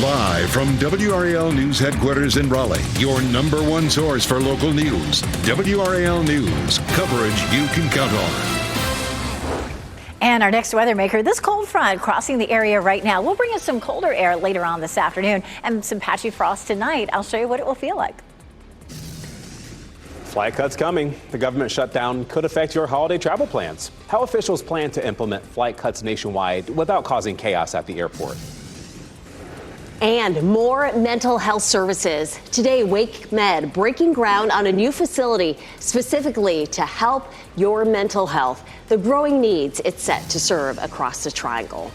Live from WRAL News Headquarters in Raleigh, your number one source for local news. WRAL News, coverage you can count on. And our next weather maker, this cold front crossing the area right now will bring us some colder air later on this afternoon and some patchy frost tonight. I'll show you what it will feel like. Flight cuts coming. The government shutdown could affect your holiday travel plans. How officials plan to implement flight cuts nationwide without causing chaos at the airport. And more mental health services. Today, Wake Med breaking ground on a new facility specifically to help your mental health. The growing needs it's set to serve across the Triangle.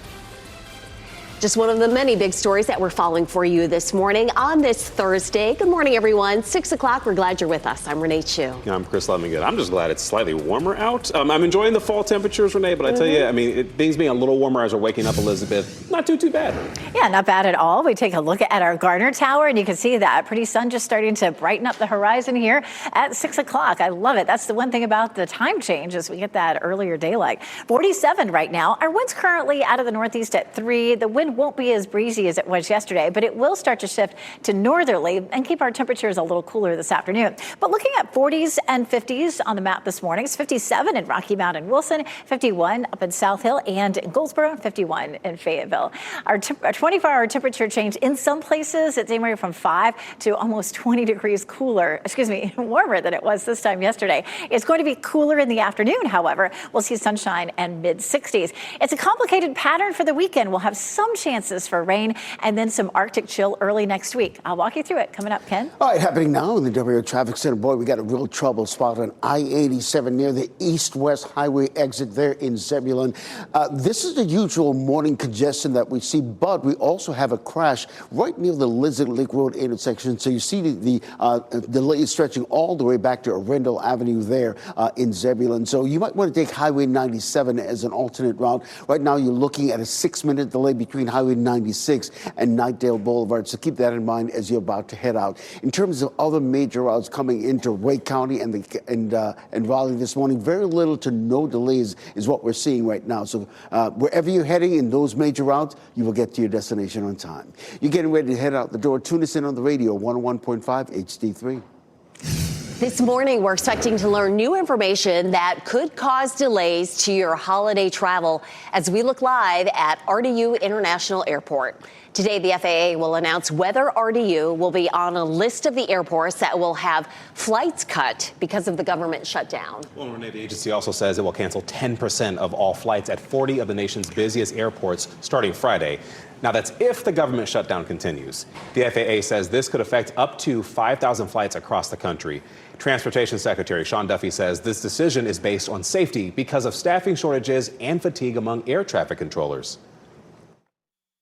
Just one of the many big stories that we're following for you this morning on this Thursday. Good morning, everyone. 6 o'clock. We're glad you're with us. I'm Renee Chu. Yeah, I'm Chris Levingood. I'm just glad it's slightly warmer out. I'm enjoying the fall temperatures, Renee, but I tell you, things being a little warmer as we're waking up, Elizabeth, not too bad. Yeah, not bad at all. We take a look at our Gardner Tower, and you can see that pretty sun just starting to brighten up the horizon here at 6 o'clock. I love it. That's the one thing about the time change is we get that earlier daylight. 47 right now. Our wind's currently out of the northeast at 3. The wind won't be as breezy as it was yesterday, but it will start to shift to northerly and keep our temperatures a little cooler this afternoon. But looking at 40s and 50s on the map this morning, it's 57 in Rocky Mount and Wilson, 51 up in South Hill and in Goldsboro, 51 in Fayetteville. Our 24-hour temperature change in some places, it's anywhere from 5 to almost 20 degrees warmer than it was this time yesterday. It's going to be cooler in the afternoon, however. We'll see sunshine and mid-60s. It's a complicated pattern for the weekend. We'll have some chances for rain and then some Arctic chill early next week. I'll walk you through it coming up, Ken. All right, happening now in the WRAL Traffic Center. Boy, we got a real trouble spot on I-87 near the east-west highway exit there in Zebulon. This is the usual morning congestion that we see, but we also have a crash right near the Lizard Lake Road intersection. So you see the delay stretching all the way back to Arundel Avenue there in Zebulon. So you might want to take Highway 97 as an alternate route. Right now, you're looking at a 6-minute delay between Highway 96 and Nightdale Boulevard. So keep that in mind as you're about to head out. In terms of other major routes coming into Wake County and Raleigh this morning, very little to no delays is what we're seeing right now. So wherever you're heading in those major routes, you will get to your destination on time. You're getting ready to head out the door. Tune us in on the radio, 101.5 HD3. This morning, we're expecting to learn new information that could cause delays to your holiday travel as we look live at RDU International Airport. Today, the FAA will announce whether RDU will be on a list of the airports that will have flights cut because of the government shutdown. Well, Renee, the agency also says it will cancel 10% of all flights at 40 of the nation's busiest airports starting Friday. Now, that's if the government shutdown continues. The FAA says this could affect up to 5,000 flights across the country. Transportation Secretary Sean Duffy says this decision is based on safety because of staffing shortages and fatigue among air traffic controllers.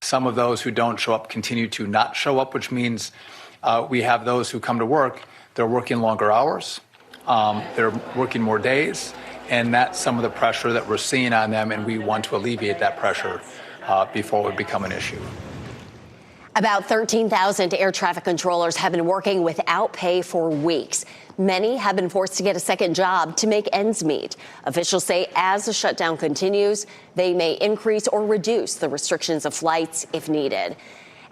Some of those who don't show up continue to not show up, which means we have those who come to work. They're working longer hours. They're working more days. And that's some of the pressure that we're seeing on them. And we want to alleviate that pressure before it would become an issue. About 13,000 air traffic controllers have been working without pay for weeks. Many have been forced to get a second job to make ends meet. Officials say as the shutdown continues, they may increase or reduce the restrictions of flights if needed.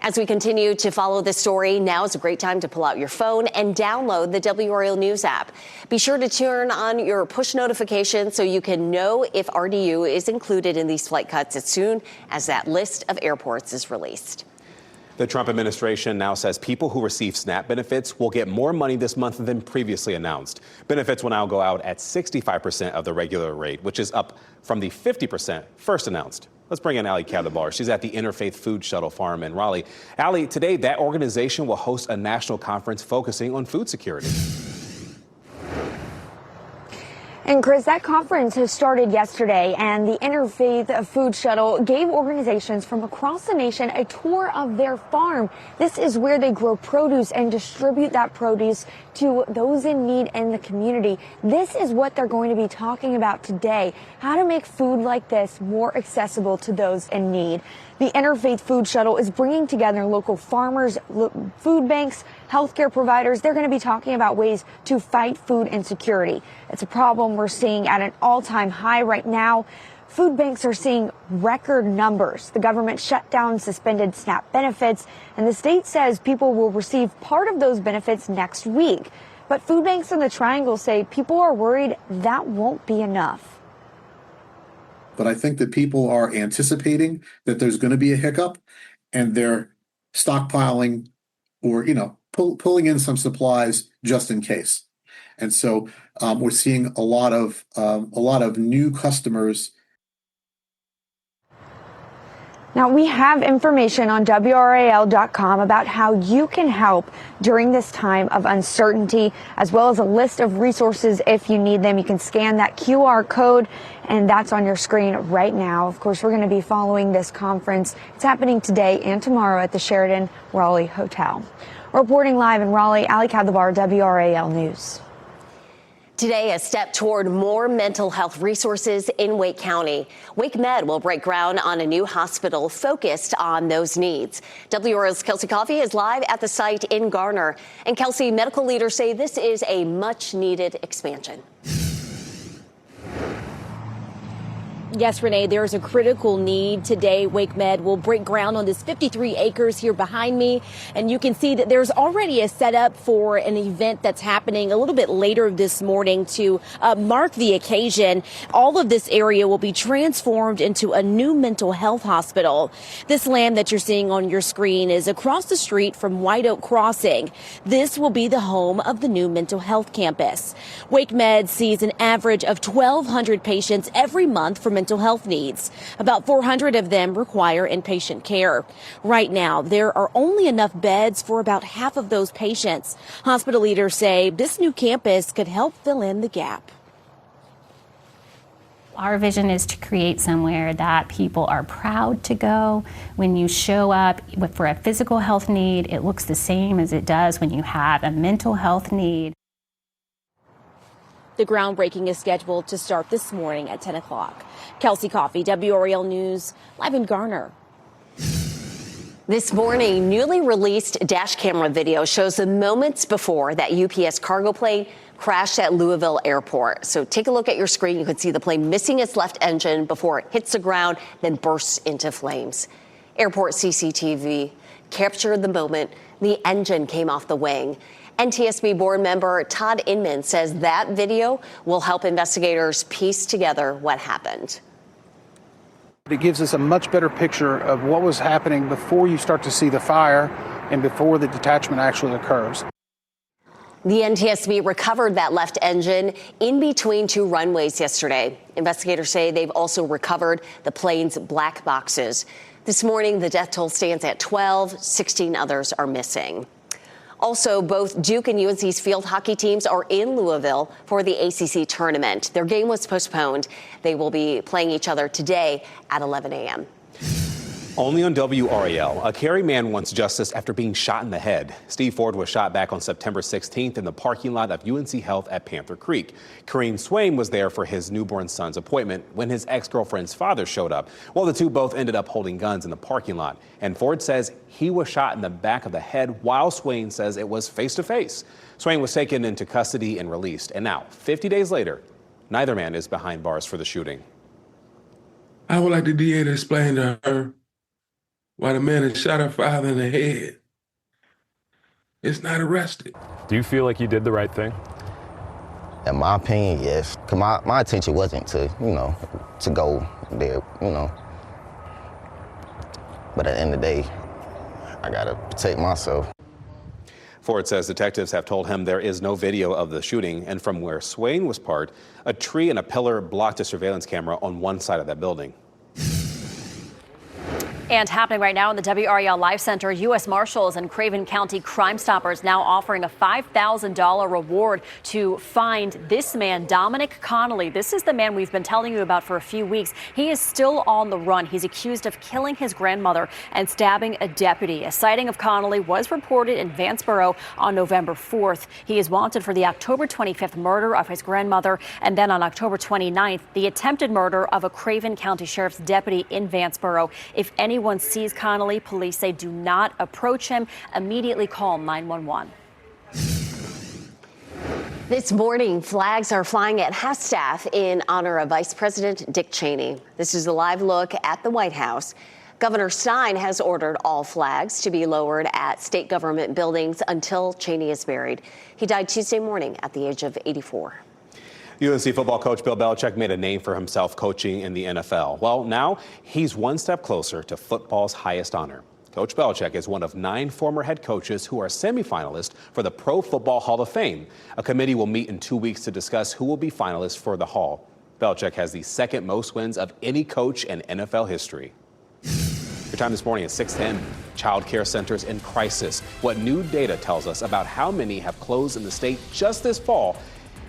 As we continue to follow this story, now is a great time to pull out your phone and download the WRAL News app. Be sure to turn on your push notifications so you can know if RDU is included in these flight cuts as soon as that list of airports is released. The Trump administration now says people who receive SNAP benefits will get more money this month than previously announced. Benefits will now go out at 65% of the regular rate, which is up from the 50% first announced. Let's bring in Allie Cadabar. She's at the Interfaith Food Shuttle Farm in Raleigh. Allie, today that organization will host a national conference focusing on food security. And Chris, that conference has started yesterday, and the Interfaith Food Shuttle gave organizations from across the nation a tour of their farm. This is where they grow produce and distribute that produce to those in need in the community. This is what they're going to be talking about today, how to make food like this more accessible to those in need. The Interfaith Food Shuttle is bringing together local farmers, food banks, healthcare providers. They're going to be talking about ways to fight food insecurity. It's a problem we're seeing at an all-time high right now. Food banks are seeing record numbers. The government shut down suspended SNAP benefits, and the state says people will receive part of those benefits next week. But food banks in the Triangle say people are worried that won't be enough. But I think that people are anticipating that there's going to be a hiccup, and they're stockpiling or, pulling in some supplies just in case. And so we're seeing a lot of new customers. Now, we have information on WRAL.com about how you can help during this time of uncertainty, as well as a list of resources if you need them. You can scan that QR code, and that's on your screen right now. Of course, we're going to be following this conference. It's happening today and tomorrow at the Sheraton Raleigh Hotel. Reporting live in Raleigh, Ali Kadhabar, WRAL News. Today, a step toward more mental health resources in Wake County. Wake Med will break ground on a new hospital focused on those needs. WRAL's Kelsey Coffey is live at the site in Garner. And Kelsey, medical leaders say this is a much-needed expansion. Yes, Renee, there is a critical need today. Wake Med will break ground on this 53 acres here behind me. And you can see that there's already a setup for an event that's happening a little bit later this morning to mark the occasion. All of this area will be transformed into a new mental health hospital. This land that you're seeing on your screen is across the street from White Oak Crossing. This will be the home of the new mental health campus. Wake Med sees an average of 1,200 patients every month for mental health needs. About 400 of them require inpatient care. Right now, there are only enough beds for about half of those patients. Hospital leaders say this new campus could help fill in the gap. Our vision is to create somewhere that people are proud to go. When you show up for a physical health need, it looks the same as it does when you have a mental health need. The groundbreaking is scheduled to start this morning at 10 o'clock. Kelsey Coffey, WRAL News, live in Garner. This morning, newly released dash camera video shows the moments before that UPS cargo plane crashed at Louisville Airport. So take a look at your screen. You can see the plane missing its left engine before it hits the ground, then bursts into flames. Airport CCTV captured the moment the engine came off the wing. NTSB board member Todd Inman says that video will help investigators piece together what happened. It gives us a much better picture of what was happening before you start to see the fire and before the detachment actually occurs. The NTSB recovered that left engine in between two runways yesterday. Investigators say they've also recovered the plane's black boxes. This morning, the death toll stands at 12. 16 others are missing. Also, both Duke and UNC's field hockey teams are in Louisville for the ACC tournament. Their game was postponed. They will be playing each other today at 11 a.m. Only on WRAL, a Cary man wants justice after being shot in the head. Steve Ford was shot back on September 16th in the parking lot of UNC Health at Panther Creek. Kareem Swain was there for his newborn son's appointment when his ex-girlfriend's father showed up. Well, the two both ended up holding guns in the parking lot. And Ford says he was shot in the back of the head, while Swain says it was face-to-face. Swain was taken into custody and released. And now, 50 days later, neither man is behind bars for the shooting. I would like the DA to explain to her why the man that shot her father in the head is not arrested. Do you feel like you did the right thing? In my opinion, yes. Because my intention wasn't to, to go there, But at the end of the day, I got to protect myself. Ford says detectives have told him there is no video of the shooting, and from where Swain was parked, a tree and a pillar blocked a surveillance camera on one side of that building. And happening right now in the WRAL Life Center, U.S. Marshals and Craven County Crime Stoppers now offering a $5,000 reward to find this man, Dominic Connolly. This is the man we've been telling you about for a few weeks. He is still on the run. He's accused of killing his grandmother and stabbing a deputy. A sighting of Connolly was reported in Vanceboro on November 4th. He is wanted for the October 25th murder of his grandmother, and then on October 29th, the attempted murder of a Craven County Sheriff's deputy in Vanceboro. If anyone sees Connolly, police say do not approach him. Immediately call 911. This morning, flags are flying at half-staff in honor of Vice President Dick Cheney. This is a live look at the White House. Governor Stein has ordered all flags to be lowered at state government buildings until Cheney is buried. He died Tuesday morning at the age of 84. UNC football coach Bill Belichick made a name for himself coaching in the NFL. Well, now he's one step closer to football's highest honor. Coach Belichick is one of 9 former head coaches who are semifinalists for the Pro Football Hall of Fame. A committee will meet in 2 weeks to discuss who will be finalists for the Hall. Belichick has the second most wins of any coach in NFL history. Your time this morning at 6:10. Child care centers in crisis. What new data tells us about how many have closed in the state just this fall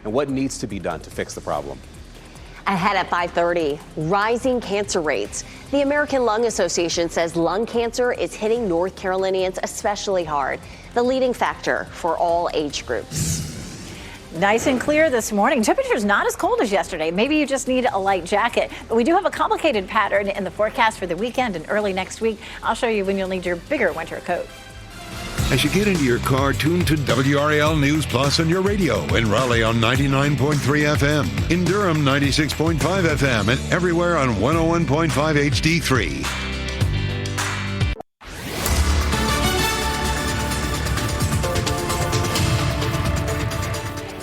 and what needs to be done to fix the problem. Ahead at 5:30, rising cancer rates. The American Lung Association says lung cancer is hitting North Carolinians especially hard, the leading factor for all age groups. Nice and clear this morning. Temperatures not as cold as yesterday. Maybe you just need a light jacket. But we do have a complicated pattern in the forecast for the weekend and early next week. I'll show you when you'll need your bigger winter coat. As you get into your car, tune to WRAL News Plus on your radio. In Raleigh on 99.3 FM. In Durham, 96.5 FM. And everywhere on 101.5 HD3.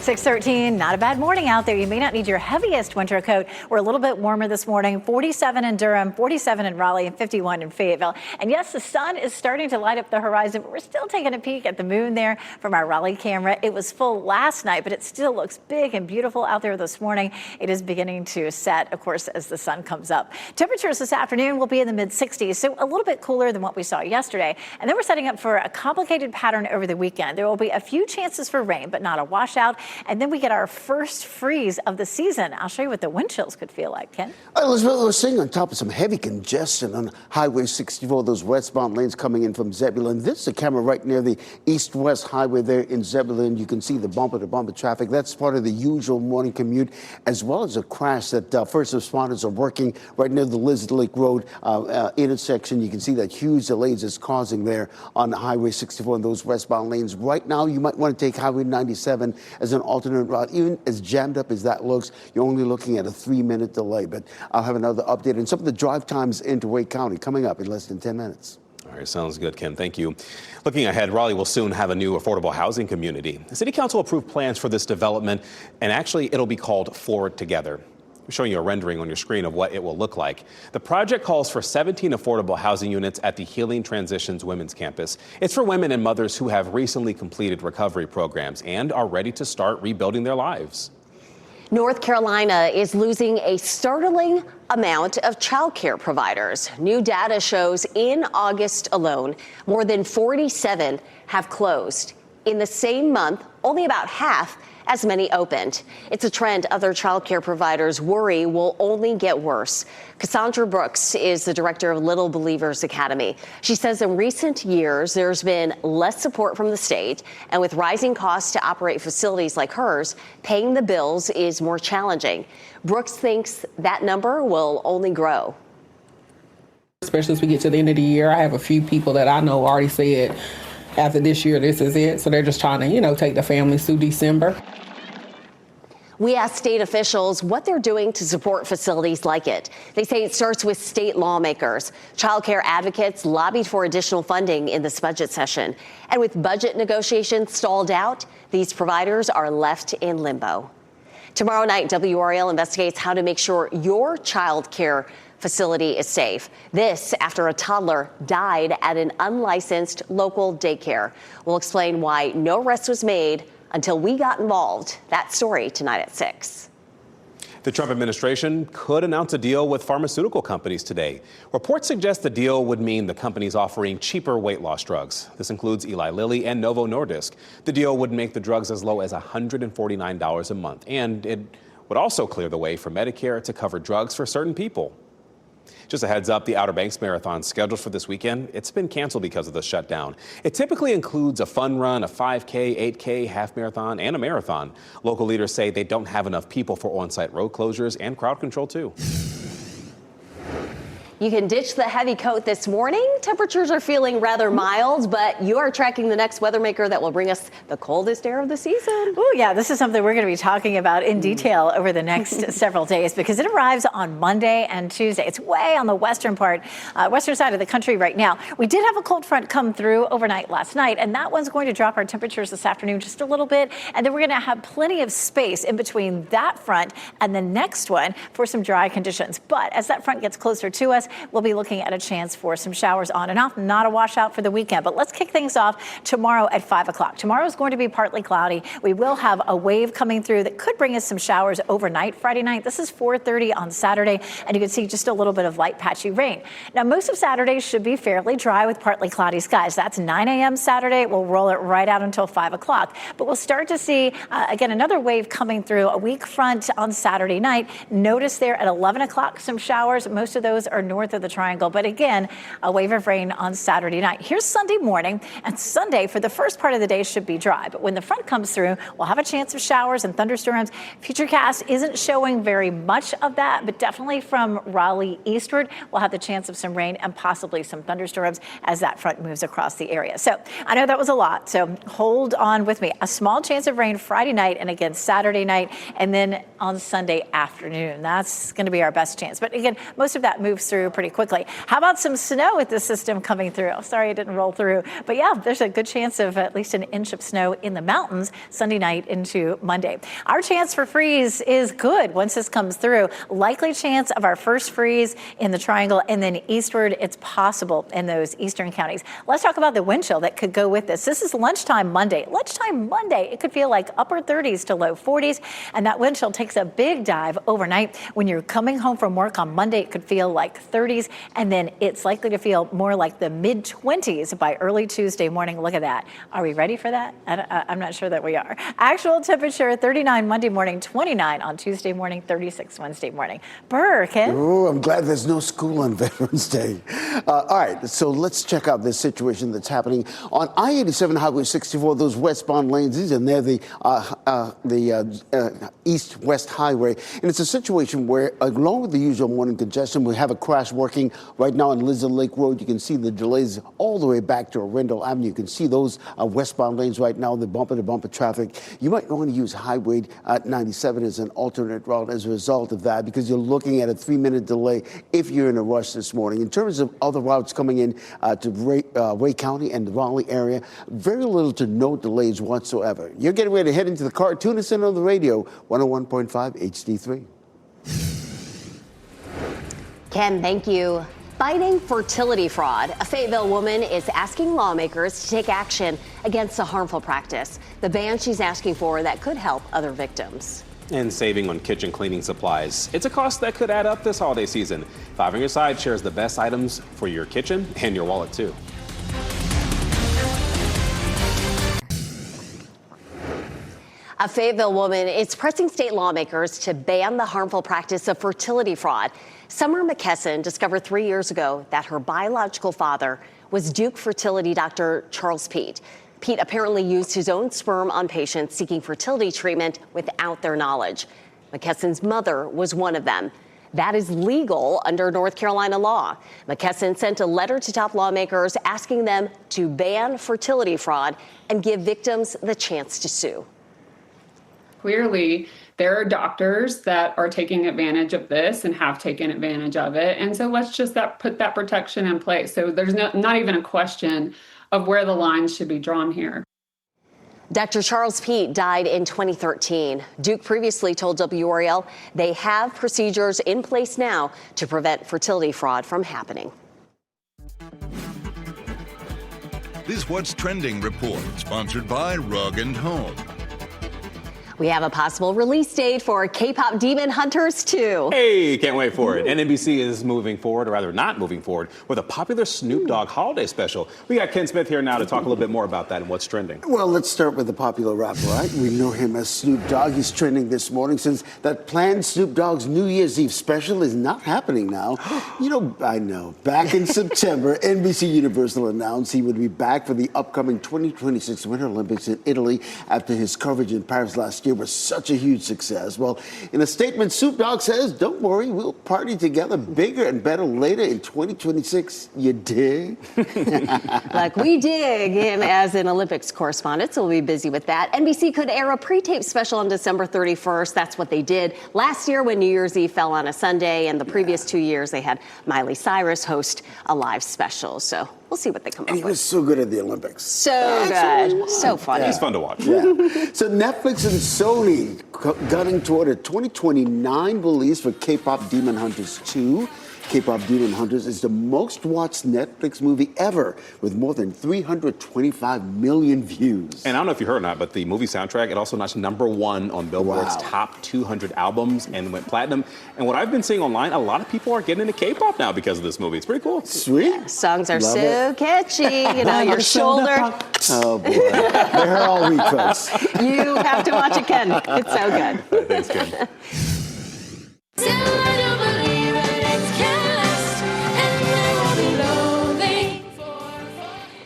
6:13, not a bad morning out there. You may not need your heaviest winter coat. We're a little bit warmer this morning. 47 in Durham, 47 in Raleigh, and 51 in Fayetteville. And yes, the sun is starting to light up the horizon, but we're still taking a peek at the moon there from our Raleigh camera. It was full last night, but it still looks big and beautiful out there this morning. It is beginning to set, of course, as the sun comes up. Temperatures this afternoon will be in the mid-60s, so a little bit cooler than what we saw yesterday. And then we're setting up for a complicated pattern over the weekend. There will be a few chances for rain, but not a washout. And then we get our first freeze of the season. I'll show you what the wind chills could feel like, Ken. Elizabeth, we're seeing on top of some heavy congestion on Highway 64, those westbound lanes coming in from Zebulon. This is a camera right near the east-west highway there in Zebulon. You can see the bumper-to-bumper traffic. That's part of the usual morning commute, as well as a crash that first responders are working right near the Lizard Lake Road intersection. You can see that huge delays it's causing there on Highway 64 in those westbound lanes. Right now, you might want to take Highway 97 as an alternate route. Even as jammed up as that looks, you're only looking at a 3-minute delay. But I'll have another update and some of the drive times into Wake County coming up in less than 10 minutes. All right, sounds good, Ken. Thank you. Looking ahead, Raleigh will soon have a new affordable housing community. The City Council approved plans for this development, and actually it'll be called Forward Together. I'm showing you a rendering on your screen of what it will look like. The project calls for 17 affordable housing units at the Healing Transitions Women's Campus. It's for women and mothers who have recently completed recovery programs and are ready to start rebuilding their lives. North Carolina is losing a startling amount of child care providers. New data shows in August alone, more than 47 have closed. In the same month, only about half as many opened. It's a trend other child care providers worry will only get worse. Cassandra Brooks is the director of Little Believers Academy. She says in recent years, there's been less support from the state, and with rising costs to operate facilities like hers, paying the bills is more challenging. Brooks thinks that number will only grow. Especially as we get to the end of the year, I have a few people that I know already said, after this year, this is it. So they're just trying to, take the families through December. We asked state officials what they're doing to support facilities like it. They say it starts with state lawmakers. Child care advocates lobbied for additional funding in this budget session. And with budget negotiations stalled out, these providers are left in limbo. Tomorrow night, WRAL investigates how to make sure your child care facility is safe. This after a toddler died at an unlicensed local daycare. We'll explain why no arrest was made until we got involved. That story tonight at 6. The Trump administration could announce a deal with pharmaceutical companies today. Reports suggest the deal would mean the companies offering cheaper weight loss drugs. This includes Eli Lilly and Novo Nordisk. The deal would make the drugs as low as $149 a month, and it would also clear the way for Medicare to cover drugs for certain people. Just a heads up, the Outer Banks Marathon scheduled for this weekend, it's been canceled because of the shutdown. It typically includes a fun run, a 5K, 8K, half marathon, and a marathon. Local leaders say they don't have enough people for on-site road closures and crowd control too. You can ditch the heavy coat this morning. Temperatures are feeling rather mild, but you are tracking the next weather maker that will bring us the coldest air of the season. Oh, yeah, this is something we're going to be talking about in detail over the next several days because it arrives on Monday and Tuesday. It's way on the western side of the country right now. We did have a cold front come through overnight last night, and that one's going to drop our temperatures this afternoon just a little bit. And then we're going to have plenty of space in between that front and the next one for some dry conditions. But as that front gets closer to us, we'll be looking at a chance for some showers on and off. Not a washout for the weekend, but let's kick things off tomorrow at 5 o'clock. Tomorrow is going to be partly cloudy. We will have a wave coming through that could bring us some showers overnight Friday night. This is 4:30 on Saturday, and you can see just a little bit of light patchy rain. Now, most of Saturday should be fairly dry with partly cloudy skies. That's 9 a.m. Saturday. We'll roll it right out until 5 o'clock. But we'll start to see, again, another wave coming through, a weak front on Saturday night. Notice there at 11 o'clock some showers. Most of those are north of the triangle. But again, a wave of rain on Saturday night. Here's Sunday morning, and Sunday for the first part of the day should be dry. But when the front comes through, we'll have a chance of showers and thunderstorms. Futurecast isn't showing very much of that, but definitely from Raleigh eastward, we'll have the chance of some rain and possibly some thunderstorms as that front moves across the area. So I know that was a lot, so hold on with me. A small chance of rain Friday night and again Saturday night, and then on Sunday afternoon. That's going to be our best chance. But again, most of that moves through pretty quickly. How about some snow with this system coming through? Oh, sorry, it didn't roll through. But yeah, there's a good chance of at least an inch of snow in the mountains Sunday night into Monday. Our chance for freeze is good once this comes through. Likely chance of our first freeze in the triangle, and then eastward, it's possible in those eastern counties. Let's talk about the wind chill that could go with this. This is lunchtime Monday. Lunchtime Monday, it could feel like upper 30s to low 40s, and that wind chill takes a big dive overnight. When you're coming home from work on Monday, it could feel like 30s, and then it's likely to feel more like the mid-20s by early Tuesday morning. Look at that. Are we ready for that? I'm not sure that we are. Actual temperature 39 Monday morning, 29 on Tuesday morning, 36 Wednesday morning. Burr, Ken? Oh, I'm glad there's no school on Veterans Day. All right, so let's check out this situation that's happening on I-87 Highway 64, those westbound lanes. These are near the east-west highway. And it's a situation where, along with the usual morning congestion, we have a crash working right now on Lizard Lake Road. You can see the delays all the way back to Arundel Avenue. You can see those westbound lanes right now, the bumper-to-bumper traffic. You might want to use Highway 97 as an alternate route as a result of that, because you're looking at a 3-minute delay if you're in a rush this morning. In terms of other routes coming in to Ray County and the Raleigh area, very little to no delays whatsoever. You're getting ready to head into the car. Tune us in on the radio, 101.5 HD3. Ken, thank you. Fighting fertility fraud. A Fayetteville woman is asking lawmakers to take action against a harmful practice. The ban she's asking for that could help other victims. And saving on kitchen cleaning supplies. It's a cost that could add up this holiday season. Five on Your Side shares the best items for your kitchen and your wallet, too. A Fayetteville woman is pressing state lawmakers to ban the harmful practice of fertility fraud. Summer McKesson discovered 3 years ago that her biological father was Duke fertility doctor Charles Pete. Pete apparently used his own sperm on patients seeking fertility treatment without their knowledge. McKesson's mother was one of them. That is legal under North Carolina law. McKesson sent a letter to top lawmakers asking them to ban fertility fraud and give victims the chance to sue. Clearly, there are doctors that are taking advantage of this and have taken advantage of it. And so let's just put that protection in place. So there's not even a question of where the lines should be drawn here. Dr. Charles Pete died in 2013. Duke previously told WRAL they have procedures in place now to prevent fertility fraud from happening. This What's Trending report, sponsored by Rug & Home. We have a possible release date for K-pop Demon Hunters 2. Hey, can't wait for it. And NBC is moving forward, or rather not moving forward, with a popular Snoop Dogg holiday special. We got Ken Smith here now to talk a little bit more about that and what's trending. Well, let's start with the popular rapper, right? We know him as Snoop Dogg. He's trending this morning since that planned Snoop Dogg's New Year's Eve special is not happening now. You know, I know. Back in September, NBC Universal announced he would be back for the upcoming 2026 Winter Olympics in Italy after his coverage in Paris last year. year was such a huge success. Well, in a statement, Snoop Dogg says, don't worry, we'll party together bigger and better later in 2026. You dig? Like we dig him as an Olympics correspondent, so we'll be busy with that. NBC could air a pre-tape special on December 31st. That's what they did last year when New Year's Eve fell on a Sunday, and the previous 2 years they had Miley Cyrus host a live special. So we'll see what they come up with. He was so good at the Olympics. So good. So funny. He's fun to watch. Yeah. So Netflix and Sony gunning toward a 2029 release for K-pop Demon Hunters 2. K-pop Demon Hunters is the most watched Netflix movie ever, with more than 325 million views. And I don't know if you heard or not, but the movie soundtrack, it also notched #1 on Billboard's top 200 albums and went platinum. And what I've been seeing online, a lot of people are getting into K-pop now because of this movie. It's pretty cool. Sweet. Songs are so catchy. You know, your shoulder. Oh, boy. They're here all week, folks. You have to watch it, Ken. It's so good. Thanks, Ken.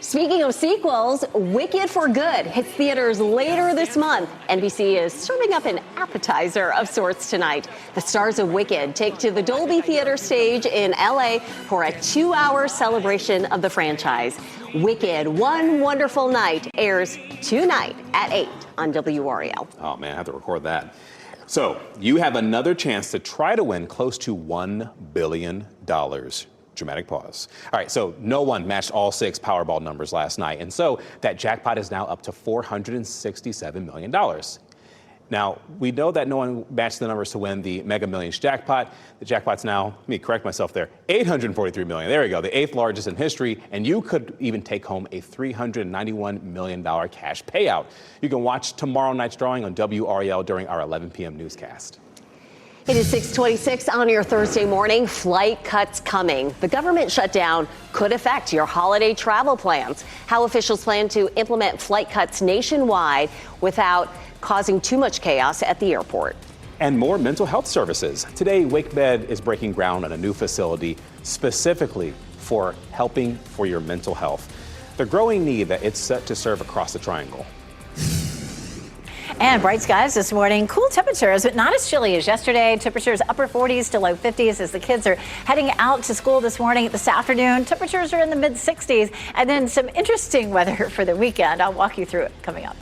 Speaking of sequels, Wicked for Good hits theaters later this month. NBC is serving up an appetizer of sorts tonight. The stars of Wicked take to the Dolby Theater stage in LA for a 2-hour celebration of the franchise. Wicked, One Wonderful Night airs tonight at 8 on WRAL. Oh, man, I have to record that. So you have another chance to try to win close to $1 billion. Dramatic pause. All right, so no one matched all 6 Powerball numbers last night, and so that jackpot is now up to $467 million. Now, we know that no one matched the numbers to win the Mega Millions jackpot. The jackpot's now, let me correct myself there, $843 million. There we go, the 8th largest in history, and you could even take home a $391 million cash payout. You can watch tomorrow night's drawing on WRAL during our 11 p.m. newscast. It is 6:26 on your Thursday morning. Flight cuts coming. The government shutdown could affect your holiday travel plans. How officials plan to implement flight cuts nationwide without causing too much chaos at the airport. And more mental health services. Today, WakeMed is breaking ground on a new facility specifically for helping for your mental health. The growing need that it's set to serve across the triangle. And bright skies this morning, cool temperatures, but not as chilly as yesterday. Temperatures upper 40s to low 50s as the kids are heading out to school this morning. This afternoon, temperatures are in the mid 60s, and then some interesting weather for the weekend. I'll walk you through it coming up.